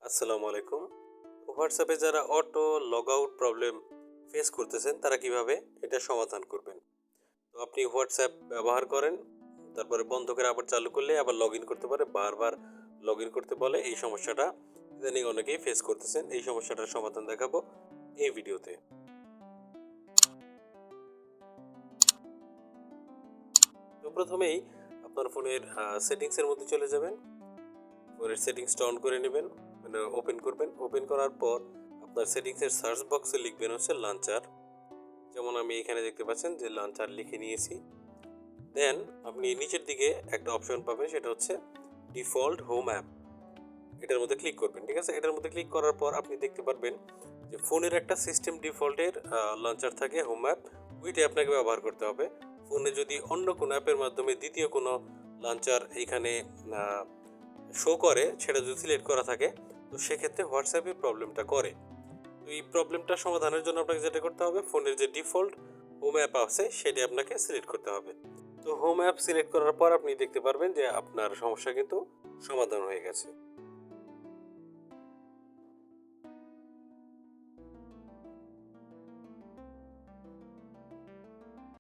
আসসালামু আলাইকুম। হোয়াটসঅ্যাপে যারা auto log out problem face করতেছেন তারা কিভাবে এটা সমাধান করবেন। তো আপনি হোয়াটসঅ্যাপ ব্যবহার করেন, তারপরে বন্ধ করে আবার চালু করলে আবার লগ ইন করতে পারে, বারবার লগ ইন করতে বলে। এই সমস্যাটা ইদানিং অনেকেই ফেস করতেছেন। এই সমস্যাটার সমাধান দেখাবো এই ভিডিওতে। তো প্রথমেই আপনার ফোনের সেটিংসের মধ্যে চলে যাবেন। ফোনের সেটিংসটা অন করে নেবেন, মানে ওপেন করবেন। ওপেন করার পর আপনার সেটিংসের সার্চ বক্সে লিখবেন হচ্ছে লাঞ্চার। যেমন আমি এখানে দেখতে পাচ্ছেন যে লঞ্চার লিখে নিয়েছি। দেন আপনি নিচের দিকে একটা অপশন পাবেন, সেটা হচ্ছে ডিফল্ট হোম অ্যাপ। এটার মধ্যে ক্লিক করবেন, ঠিক আছে? এটার মধ্যে ক্লিক করার পর আপনি দেখতে পারবেন যে ফোনের একটা সিস্টেম ডিফল্টের লঞ্চার থাকে হোম অ্যাপ, ওইটাই আপনাকে ব্যবহার করতে হবে। ফোনে যদি অন্য কোনো অ্যাপের মাধ্যমে দ্বিতীয় কোনো লঞ্চার এইখানে শো করে, সেটা যদি সিলেক্ট করা থাকে, তো সেক্ষেত্রে হোয়াটসঅ্যাপে প্রবলেমটা করে। তো এই প্রবলেমটা সমাধানের জন্য আপনাকে যেটা করতে হবে, ফোনের যে ডিফল্ট হোম অ্যাপ আছে সেটি আপনাকে সিলেক্ট করতে হবে। তো হোম অ্যাপ সিলেক্ট করার পর আপনি দেখতে পারবেন যে আপনার সমস্যা কিন্তু সমাধান হয়ে গেছে।